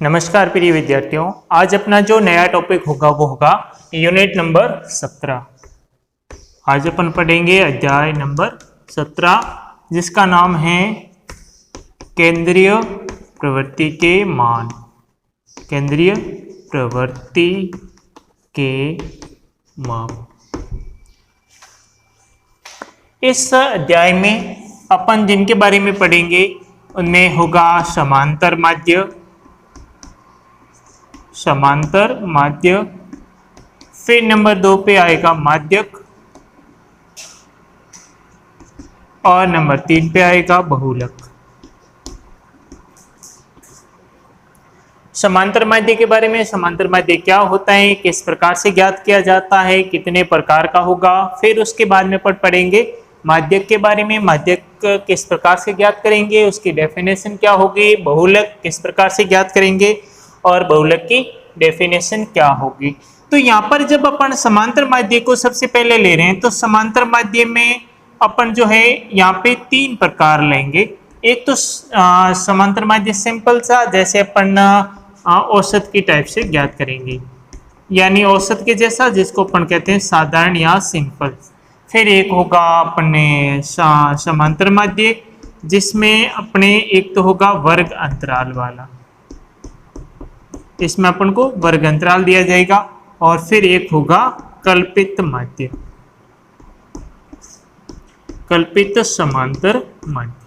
नमस्कार प्रिय विद्यार्थियों, आज अपना जो नया टॉपिक होगा वो होगा यूनिट नंबर 17। आज अपन पढ़ेंगे अध्याय नंबर 17 जिसका नाम है केंद्रीय प्रवृत्ति के मान। केंद्रीय प्रवृत्ति के मान। इस अध्याय में अपन जिनके बारे में पढ़ेंगे उनमें होगा समांतर माध्य, समांतर माध्य, फिर नंबर 2 पे आएगा माध्यक और नंबर 3 पे आएगा बहुलक। समांतर माध्य के बारे में, समांतर माध्य क्या होता है, किस प्रकार से ज्ञात किया जाता है, कितने प्रकार का होगा। फिर उसके बाद में पढ़ेंगे माध्यक के बारे में, माध्यक किस प्रकार से ज्ञात करेंगे, उसकी डेफिनेशन क्या होगी, बहुलक किस प्रकार से ज्ञात करेंगे और बहुलक की डेफिनेशन क्या होगी। तो यहाँ पर जब अपन समांतर माध्य को सबसे पहले ले रहे हैं तो समांतर माध्य में अपन जो है यहाँ पे 3 प्रकार लेंगे। एक तो समांतर माध्य सिंपल सा, जैसे अपन औसत की टाइप से ज्ञात करेंगे, यानी औसत के जैसा, जिसको अपन कहते हैं साधारण या सिंपल। फिर एक होगा अपने समांतर माध्य जिसमें अपने एक तो होगा वर्ग अंतराल वाला, इसमें अपन को वर्ग अंतराल दिया जाएगा। और फिर एक होगा कल्पित माध्य, कल्पित समांतर माध्य।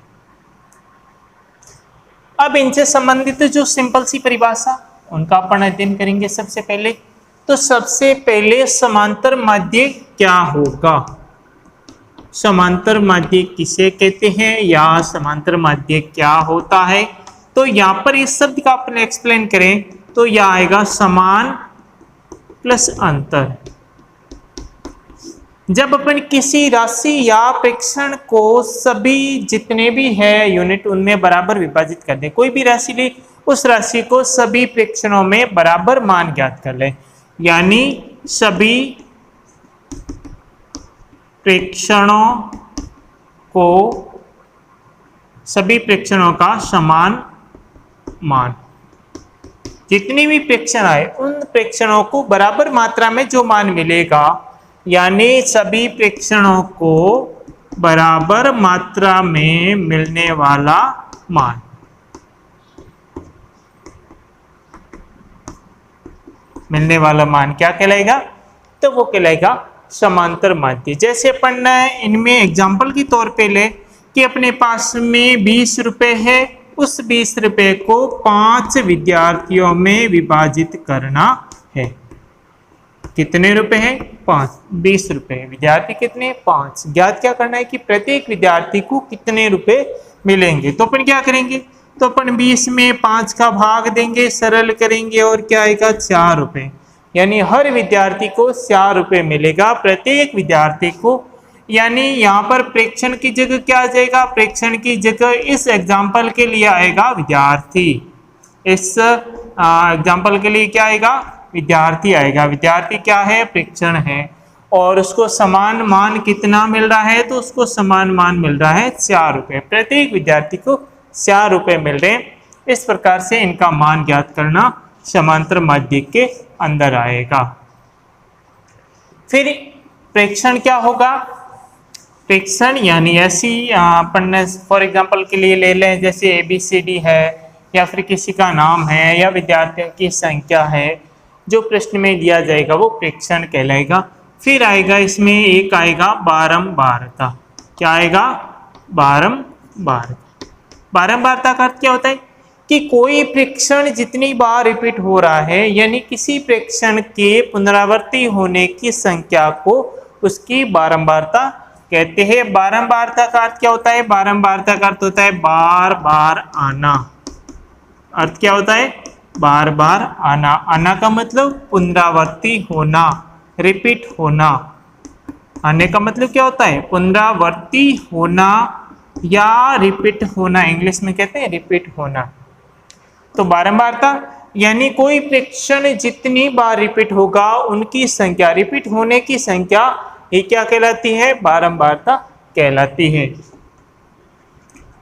अब इनसे संबंधित जो सिंपल सी परिभाषा उनका अपन अध्ययन करेंगे सबसे पहले। तो सबसे पहले समांतर माध्य क्या होगा, समांतर माध्य किसे कहते हैं या समांतर माध्य क्या होता है। तो यहाँ पर इस शब्द का अपन एक्सप्लेन करें तो यह आएगा समान प्लस अंतर। जब अपन किसी राशि या प्रेक्षण को सभी जितने भी है यूनिट उनमें बराबर विभाजित कर दे, कोई भी राशि ले, उस राशि को सभी प्रेक्षणों में बराबर मान ज्ञात कर ले, यानी सभी प्रेक्षणों को, सभी प्रेक्षणों का समान मान, जितने भी प्रेक्षण आए उन प्रेक्षणों को बराबर मात्रा में जो मान मिलेगा, यानी सभी प्रेक्षणों को बराबर मात्रा में मिलने वाला मान, मिलने वाला मान क्या कहलाएगा, तो वो कहलाएगा समांतर माध्य। जैसे अपन इनमें एग्जांपल के तौर पे ले कि अपने पास में 20 रुपए है, उस 20 रुपए को 5 विद्यार्थियों में विभाजित करना है। कितने रुपए हैं, 5, 20 रुपए, विद्यार्थी कितने, 5। ज्ञात क्या करना है कि प्रत्येक विद्यार्थी को कितने रुपए मिलेंगे। तो अपन क्या करेंगे, तो अपन 20 में 5 का भाग देंगे, सरल करेंगे और क्या आएगा, 4 रुपए, यानी हर विद्यार्थी को 4 रुपए मिलेगा, प्रत्येक विद्यार्थी को। यानी यहाँ पर प्रेक्षण की जगह क्या आ जाएगा, प्रेक्षण की जगह इस एग्जाम्पल के लिए आएगा विद्यार्थी, इस एग्जाम्पल के लिए क्या आएगा, विद्यार्थी आएगा। विद्यार्थी क्या है, प्रेक्षण है, और उसको समान मान कितना मिल रहा है, तो उसको समान मान मिल रहा है 4 रुपए, प्रत्येक विद्यार्थी को 4 रुपए मिल रहे हैं। इस प्रकार से इनका मान ज्ञात करना समांतर माध्य के अंदर आएगा। फिर प्रेक्षण क्या होगा, प्रेक्षण यानी ऐसी अपन फॉर एग्जांपल के लिए ले लें, जैसे ABCD है या फिर किसी का नाम है या विद्यार्थियों की संख्या है, जो प्रश्न में दिया जाएगा वो प्रेक्षण कहलाएगा। फिर आएगा इसमें एक आएगा बारंबारता। क्या आएगा, बारंबारता। बारंबारता का अर्थ क्या होता है कि कोई प्रेक्षण जितनी बार रिपीट हो रहा है, यानी किसी प्रेक्षण के पुनरावृत्ति होने की संख्या को उसकी बारंबारता कहते हैं। बारंबारता का अर्थ क्या होता है, बारंबारता का अर्थ होता है बार बार आना। अर्थ क्या होता है, बार बार आना। आना का मतलब पुनरावृत्ति होना, रिपीट होना। आने का मतलब क्या होता है, पुनरावृत्ति होना या रिपीट होना, इंग्लिश में कहते हैं रिपीट होना। तो बारंबारता यानी कोई प्रेक्षण जितनी बार रिपीट होगा उनकी संख्या, रिपीट होने की संख्या, ये क्या कहलाती है, बारंबारता कहलाती है।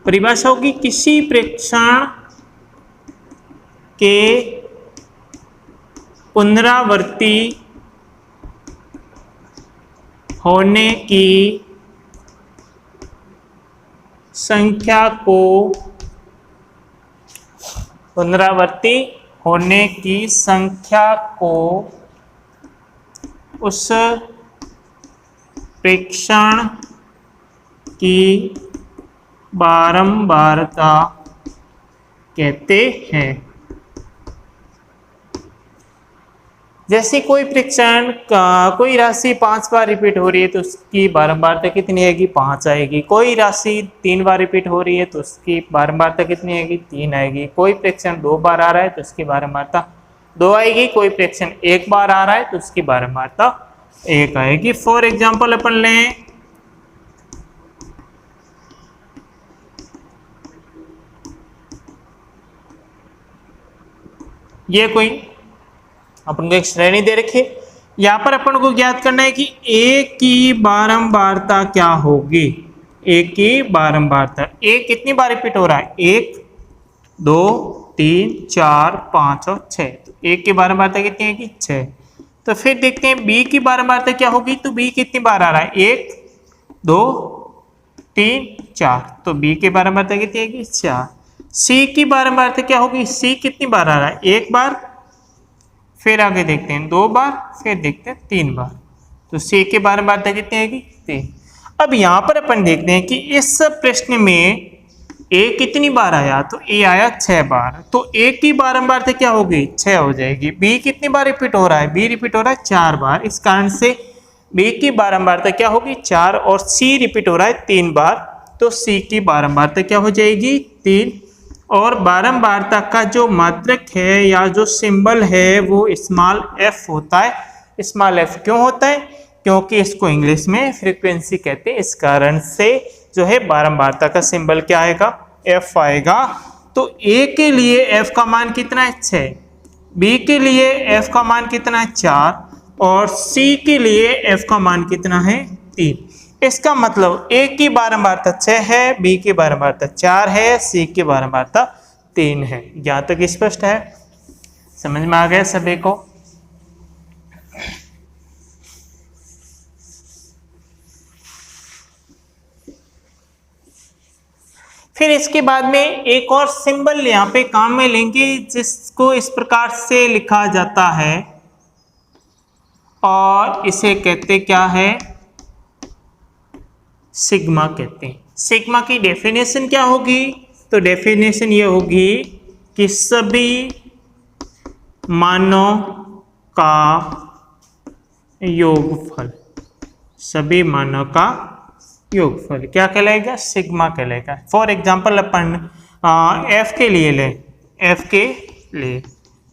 परिभाषा होगी किसी प्रेक्षण के पुनरावृत्ति होने की संख्या को पुनरावृत्ति होने की संख्या को उस प्रेक्षण की बारंबारता कहते हैं। जैसे कोई प्रेक्षण कोई राशि 5 बार रिपीट हो रही है तो उसकी बारंबारता कितनी आएगी? 5 आएगी। कोई राशि 3 बार रिपीट हो रही है तो उसकी बारंबारता कितनी आएगी? 3 आएगी। कोई प्रेक्षण 2 बार आ रहा है तो उसकी बारंबारता 2 आएगी। कोई प्रेक्षण 1 बार आ रहा है तो उसकी बारंबारता 1 आएगी। फॉर एग्जाम्पल अपन लें ये कोई अपन को एक श्रेणी दे रखी है, यहाँ पर अपन को ज्ञात करना है कि ए की बारंबारता क्या होगी। ए की बारंबारता, ए कितनी बार रिपीट हो रहा है? 1 2 3 4 5 और 6। तो ए की बारंबारता कितनी है? 6। तो फिर देखते हैं बी की बारंबारता क्या होगी। तो बी कितनी बार आ रहा है? 1 2 3 4। तो बी की बारंबारता कितनी है? 4। सी की बारंबारता क्या होगी? सी कितनी बार आ रहा है? 1 बार। फिर आगे देखते हैं 2 बार, फिर देखते हैं 3 बार। तो सी की बारंबारता कितनी आएगी? 3। अब यहाँ पर अपन देखते हैं कि इस प्रश्न में ए कितनी बार आया? तो ए आया 6 बार। तो ए की बारंबारता क्या होगी? 6 हो जाएगी। बी कितनी बार रिपीट हो रहा है? बी रिपीट हो रहा है 4 बार। इस कारण से बी की बारंबारता क्या होगी? 4। और सी रिपीट हो रहा है 3 बार, तो सी की बारंबारता क्या हो जाएगी? 3। और बारंबारता का जो मात्रक है या जो सिंबल है वो स्मॉल एफ होता है। स्मॉल एफ क्यों होता है? क्योंकि इसको इंग्लिश में फ्रीक्वेंसी कहते हैं। इस कारण से जो है बारंबारता का सिंबल क्या आएगा? एफ आएगा। तो ए के लिए एफ का मान कितना है? 6। बी के लिए एफ का मान कितना है? 4। और सी के लिए एफ का मान कितना है? 3। इसका मतलब ए की बारंबारता 6 है, बी की बारंबारता 4 है, सी की बारंबारता 3 है। यहाँ तक स्पष्ट है? समझ में आ गया सभी को? फिर इसके बाद में एक और सिंबल यहाँ पे काम में लेंगे जिसको इस प्रकार से लिखा जाता है और इसे कहते क्या है? सिग्मा कहते हैं। सिग्मा की डेफिनेशन क्या होगी? तो डेफिनेशन ये होगी कि सभी मानों का योगफल, सभी मानों का योगफल क्या कहलाएगा? सिग्मा कहलाएगा। फॉर एग्जांपल अपन एफ के लिए ले, एफ के लिए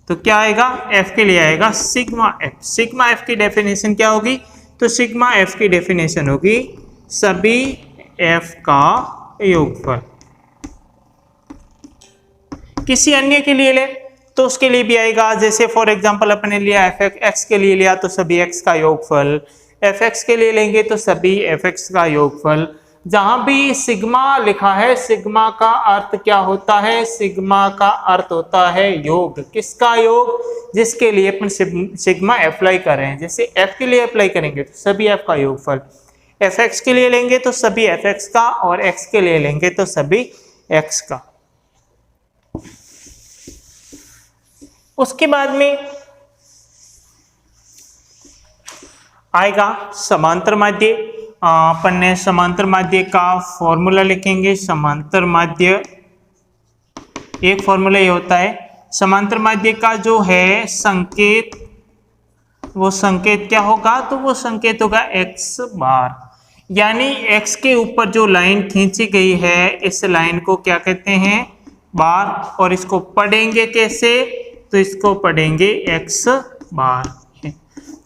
तो क्या आएगा? एफ के लिए आएगा सिग्मा एफ। सिग्मा एफ की डेफिनेशन क्या होगी? तो सिग्मा एफ की डेफिनेशन होगी सभी एफ का योगफल। किसी अन्य के लिए ले तो उसके लिए भी आएगा। जैसे फॉर एग्जांपल अपने लिया एफ एक्स के लिए लिया तो सभी एक्स का योगफल, एफ एक्स के लिए लेंगे तो सभी एफ एक्स का योगफल। जहां भी सिग्मा लिखा है, सिग्मा का अर्थ क्या होता है? सिग्मा का अर्थ होता है योग। किसका योग? जिसके लिए अपन सिग्मा अप्लाई कर रहे हैं। जैसे एफ के लिए अप्लाई करेंगे तो सभी एफ का योगफल, एफ एक्स के लिए लेंगे तो सभी एफ एक्स का, और एक्स के लिए लेंगे तो सभी एक्स का। उसके बाद में आएगा समांतर माध्य। अपन ने समांतर माध्य का फॉर्मूला लिखेंगे। समांतर माध्य एक फॉर्मूला ये होता है, समांतर माध्य का जो है संकेत, वो संकेत क्या होगा? तो वो संकेत होगा एक्स बार। यानी एक्स के ऊपर जो लाइन खींची गई है इस लाइन को क्या कहते हैं? बार। और इसको पढ़ेंगे कैसे? तो इसको पढ़ेंगे एक्स बार।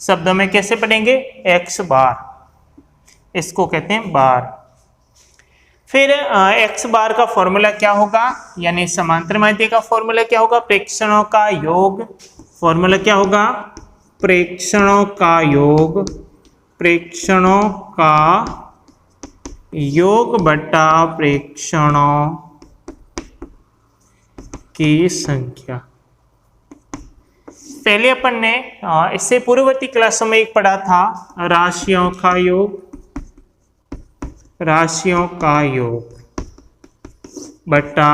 शब्दों में कैसे पढ़ेंगे? एक्स बार, इसको कहते हैं बार। फिर एक्स बार का फॉर्मूला क्या होगा? यानी समांतर माध्य का फॉर्मूला क्या होगा? प्रेक्षणों का योग। फॉर्मूला क्या होगा? प्रेक्षणों का योग, प्रेक्षणों का योग बटा प्रेक्षणों की संख्या। पहले अपन ने इससे पूर्ववर्ती क्लासों में एक पढ़ा था राशियों का योग बटा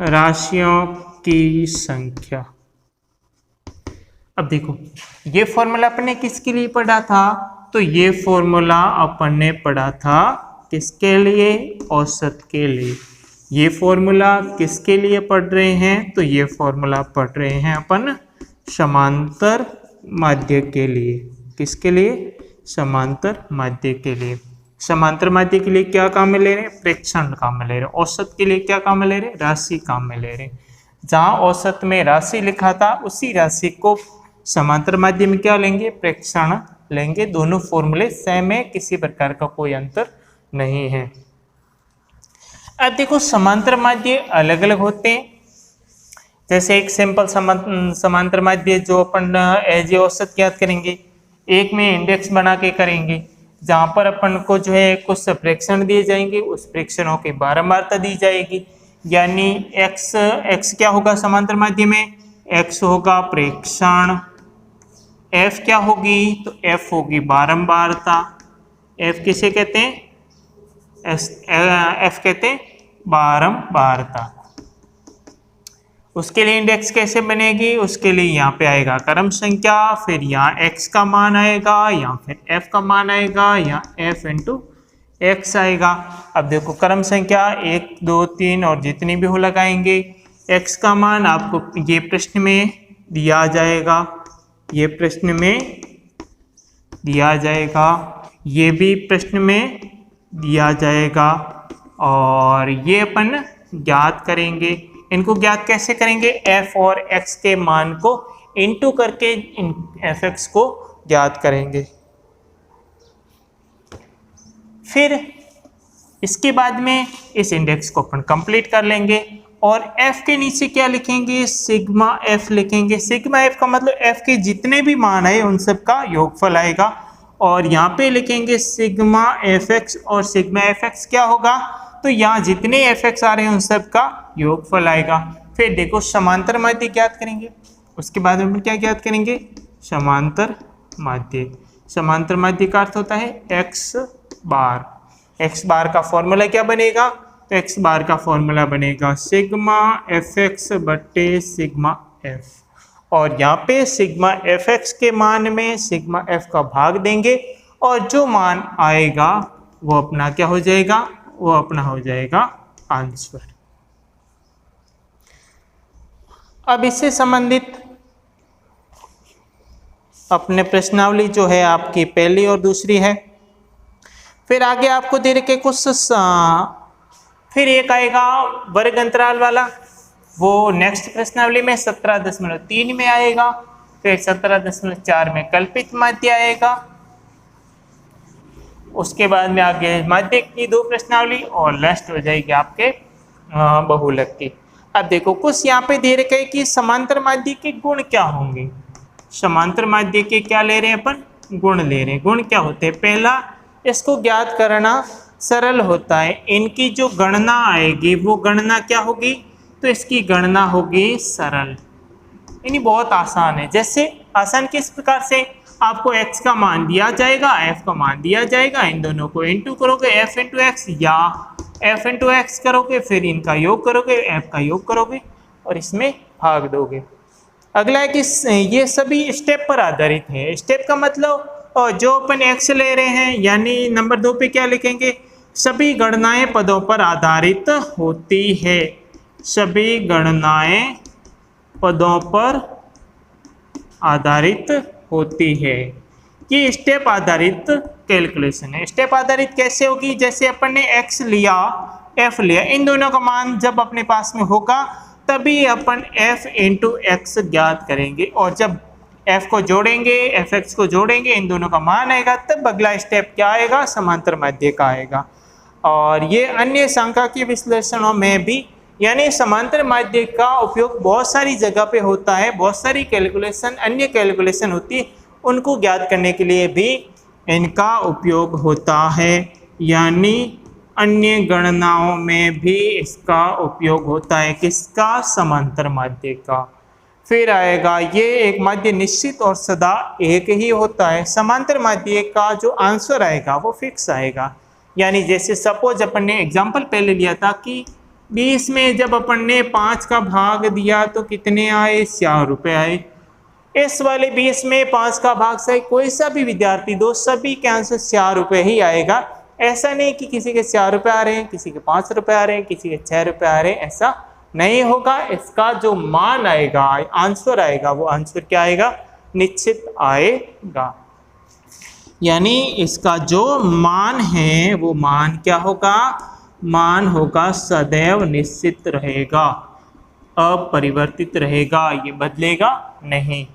राशियों की संख्या। अब देखो ये फॉर्मूला अपन ने किसके लिए पढ़ा था, तो ये फॉर्मूला अपन ने पढ़ा था किसके लिए, औसत के लिए। ये फॉर्मूला किसके लिए पढ़ रहे हैं, तो ये फॉर्मूला पढ़ रहे हैं अपन समांतर माध्य के लिए। किसके लिए, समांतर माध्य के लिए। समांतर माध्य के लिए क्या काम में ले रहे हैं, प्रेक्षण काम में ले रहे हैं। औसत के लिए क्या काम में ले रहे हैं, राशि काम में ले रहे हैं। जहां औसत में राशि लिखा था उसी राशि को समांतर माध्य में क्या लेंगे, प्रेक्षण लेंगे। दोनों फॉर्मूले सेम है, किसी प्रकार का कोई अंतर नहीं है। अब देखो समांतर माध्य अलग अलग होते हैं। जैसे एक सिंपल समांतर माध्य जो अपन एज ए औसत ज्ञात करेंगे, एक में इंडेक्स बना के करेंगे, जहां पर अपन को जो है कुछ प्रेक्षण दिए जाएंगे, उस प्रेक्षणों की बारंबारता दी जाएगी। यानी x क्या होगा समांतर माध्य में, x होगा प्रेक्षण, f क्या होगी, तो f होगी बारंबारता। f किसे कहते हैं, f कहते हैं बारंबारता। उसके लिए इंडेक्स कैसे बनेगी, उसके लिए यहाँ पे आएगा क्रम संख्या, फिर यहाँ x का मान आएगा, यहाँ फिर f का मान आएगा, यहाँ f इंटू x आएगा। अब देखो क्रम संख्या 1 2 3 और जितनी भी हो लगाएंगे। x का मान आपको ये प्रश्न में दिया जाएगा, ये प्रश्न में दिया जाएगा, ये भी प्रश्न में दिया जाएगा, और ये अपन ज्ञात करेंगे। इनको ज्ञात कैसे करेंगे, f और x के मान को इंटू करके इन fx को ज्ञात करेंगे। फिर इसके बाद में इस इंडेक्स को अपन कंप्लीट कर लेंगे और f के नीचे क्या लिखेंगे, सिग्मा f लिखेंगे। सिग्मा f का मतलब f के जितने भी मान आए उन सब का योगफल आएगा, और यहाँ पे लिखेंगे सिग्मा fx, और सिग्मा fx क्या होगा, तो यहाँ जितने fx आ रहे हैं उन सब का योगफल आएगा। फिर देखो समांतर माध्य ज्ञात करेंगे, उसके बाद में क्या ज्ञात करेंगे, समांतर माध्य। समांतर माध्य का अर्थ होता है x बार। x बार का फॉर्मूला क्या बनेगा, तो x बार का फॉर्मूला बनेगा सिग्मा fx बटे सिग्मा f, और यहाँ पे सिग्मा fx के मान में सिग्मा f का भाग देंगे, और जो मान आएगा वो अपना क्या हो जाएगा, वो अपना हो जाएगा आंसर। अब इससे संबंधित अपने प्रश्नावली जो है आपकी पहली और दूसरी है। फिर आगे आपको दे रखे कुछ फिर एक आएगा वर्ग अंतराल वाला, वो नेक्स्ट प्रश्नावली में 17.3 में आएगा। फिर 17.4 में कल्पित माध्य आएगा। उसके बाद में आगे माध्य की 2 प्रश्नावली और लास्ट हो जाएगी आपके बहुलक की। अब देखो कुछ यहाँ पे दे रखे कि समांतर माध्य के गुण क्या होंगे। समांतर माध्य के क्या ले रहे हैं अपन, गुण ले रहे हैं। गुण क्या होते हैं, पहला इसको ज्ञात करना सरल होता है। इनकी जो गणना आएगी वो गणना क्या होगी, तो इसकी गणना होगी सरल, यानी बहुत आसान है। जैसे आसान किस प्रकार से, आपको x का मान दिया जाएगा, f का मान दिया जाएगा, इन दोनों को इंटू करोगे f इंटू एक्स या f इंटू एक्स करोगे, फिर इनका योग करोगे, f का योग करोगे और इसमें भाग दोगे। अगला है कि ये सभी स्टेप पर आधारित है। स्टेप का मतलब जो अपन x ले रहे हैं, यानी नंबर 2 पे क्या लिखेंगे, सभी गणनाएं पदों पर आधारित होती है। सभी गणनाएं पदों पर आधारित होती है। ये स्टेप आधारित कैलकुलेशन है। स्टेप आधारित कैसे होगी, जैसे अपन ने x लिया, f लिया, इन दोनों का मान जब अपने पास में होगा तभी अपन f इंटू एक्स ज्ञात करेंगे, और जब f को जोड़ेंगे, fx को जोड़ेंगे, इन दोनों का मान आएगा, तब अगला स्टेप क्या आएगा, समांतर माध्य का आएगा। और ये अन्य सांख्यिकीय विश्लेषणों में भी, यानी समांतर माध्य का उपयोग बहुत सारी जगह पे होता है। बहुत सारी कैलकुलेशन, अन्य कैलकुलेशन होती है, उनको ज्ञात करने के लिए भी इनका उपयोग होता है। यानी अन्य गणनाओं में भी इसका उपयोग होता है, किसका, समांतर माध्य का। फिर आएगा ये एक माध्य निश्चित और सदा एक ही होता है। समांतर माध्य का जो आंसर आएगा वो फिक्स आएगा। यानी जैसे सपोज अपन ने एग्जांपल पहले लिया था कि 20 में जब अपन ने 5 का भाग दिया तो कितने आए, 4 रुपये आए। इस वाले 20 में 5 का भाग से कोई सा भी विद्यार्थी दो, सभी के आंसर 4 रुपये ही आएगा। ऐसा नहीं कि किसी के 4 रुपये आ रहे हैं, किसी के 5 रुपये आ रहे हैं, किसी के 6 रुपये आ रहे हैं, ऐसा नहीं होगा। इसका जो मान आएगा, आंसर आएगा, वो आंसर क्या आएगा, निश्चित आएगा। यानी इसका जो मान है वो मान क्या होगा, मान होगा सदैव निश्चित रहेगा, अपरिवर्तित रहेगा, ये बदलेगा नहीं।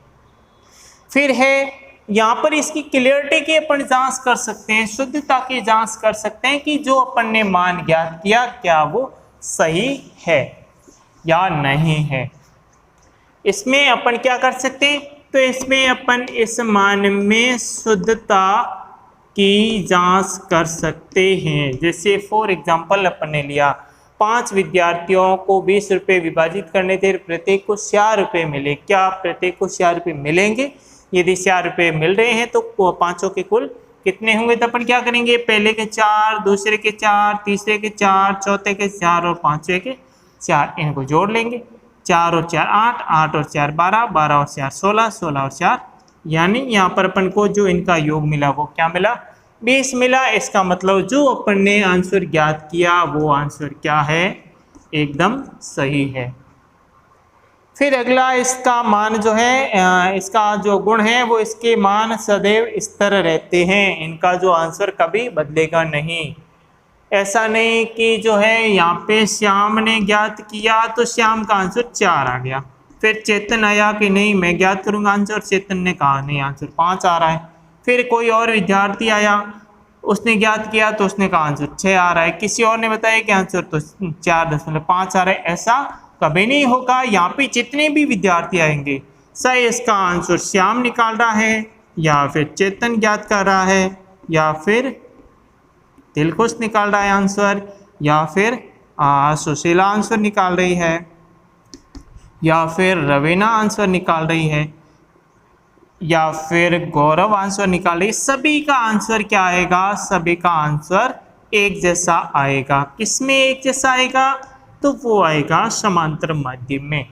फिर है यहाँ पर इसकी क्लियरिटी की अपन जांच कर सकते हैं, शुद्धता की जांच कर सकते हैं कि जो अपन ने मान ज्ञात किया क्या वो सही है या नहीं है। इसमें अपन क्या कर सकते हैं, तो इसमें अपन इस मान में शुद्धता की जांच कर सकते हैं। जैसे फॉर एग्जांपल अपन ने लिया 5 विद्यार्थियों को 20 रुपये विभाजित करने थे, प्रत्येक को 4 रुपये मिले। क्या प्रत्येक को 4 रुपये मिलेंगे? यदि 4 रुपये मिल रहे हैं तो पांचों के कुल कितने होंगे, तो अपन क्या करेंगे, पहले के 4, दूसरे के 4, तीसरे के 4, चौथे के 4 और पांचवें के 4, इनको जोड़ लेंगे। 4 और 4 8, 8 और 4 12, 12 और 4 16, 16 और 4, यानी यहाँ पर अपन को जो इनका योग मिला वो क्या मिला, 20 मिला। इसका मतलब जो अपन ने आंसर ज्ञात किया वो आंसर क्या है, एकदम सही है। फिर अगला इसका मान जो है, इसका जो गुण है वो इसके मान सदैव स्थिर रहते हैं, इनका जो आंसर कभी बदलेगा नहीं। ऐसा नहीं कि जो है यहाँ पे श्याम ने ज्ञात किया तो श्याम का आंसर 4 आ गया, फिर चेतन आया कि नहीं मैं ज्ञात करूँगा आंसर, चेतन ने कहा नहीं आंसर 5 आ रहा है। फिर कोई और विद्यार्थी आया, उसने ज्ञात किया तो उसने कहा आंसर 6 आ रहा है, किसी और ने बताया कि आंसर तो 4.5 आ रहा है। ऐसा कभी नहीं होगा। यहाँ पे जितने भी विद्यार्थी आएंगे, सही इसका आंसर श्याम निकाल रहा है या फिर चेतन ज्ञात कर रहा है या फिर दिलखुश निकाल रहा है आंसर, या फिर सुशीला आंसर निकाल रही है, या फिर रवीना आंसर निकाल रही है, या फिर गौरव आंसर निकाल रही है। सभी का आंसर क्या आएगा, सभी का आंसर एक जैसा आएगा। किसमें एक जैसा आएगा, तो वो आएगा समांतर माध्यम में।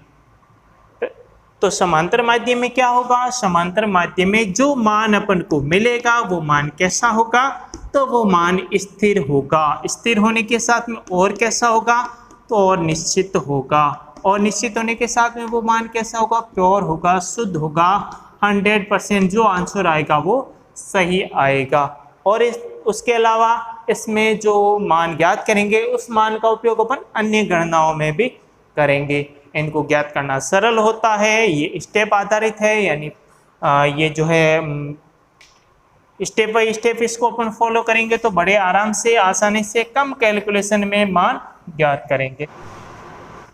तो समांतर माध्यम में क्या होगा, समांतर माध्यम में जो मान अपन को मिलेगा वो मान कैसा होगा, तो वो मान स्थिर होगा। स्थिर होने के साथ में और कैसा होगा, तो और निश्चित होगा। और निश्चित होने के साथ में वो मान कैसा होगा, प्योर होगा, शुद्ध होगा। 100% जो आंसर आएगा वो सही आएगा। और उसके अलावा इसमें जो मान ज्ञात करेंगे उस मान का उपयोग अपन अन्य गणनाओं में भी करेंगे। इनको ज्ञात करना सरल होता है, ये स्टेप आधारित है, यानी ये जो है स्टेप बाय स्टेप इसको अपन फॉलो करेंगे तो बड़े आराम से, आसानी से, कम कैलकुलेशन में मान ज्ञात करेंगे।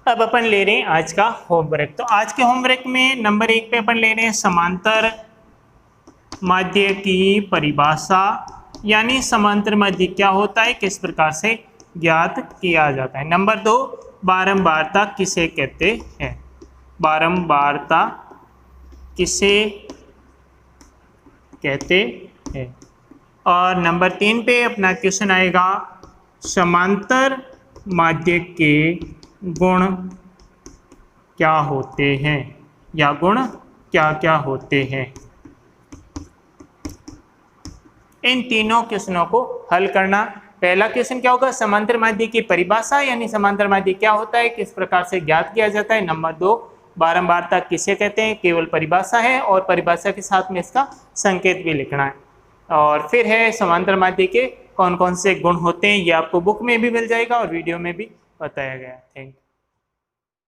अब अपन ले रहे हैं आज का होमवर्क। तो आज के होमवर्क में नंबर 1 पे अपन ले रहे हैं समांतर माध्य की परिभाषा, यानी समांतर माध्य क्या होता है, किस प्रकार से ज्ञात किया जाता है। नंबर 2, बारंबारता किसे कहते हैं, बारंबारता किसे कहते हैं। और नंबर 3 पे अपना क्वेश्चन आएगा, समांतर माध्य के गुण क्या होते हैं, या गुण क्या क्या होते हैं। इन तीनों क्वेश्चनों को हल करना। पहला क्वेश्चन क्या होगा, समांतर माध्य की परिभाषा, यानी समांतर माध्य क्या होता है, किस प्रकार से ज्ञात किया जाता है। नंबर 2, बारंबारता किसे कहते हैं, केवल परिभाषा है और परिभाषा के साथ में इसका संकेत भी लिखना है। और फिर है समांतर माध्य के कौन कौन से गुण होते हैं, ये आपको बुक में भी मिल जाएगा और वीडियो में भी बताया गया है। Thank you.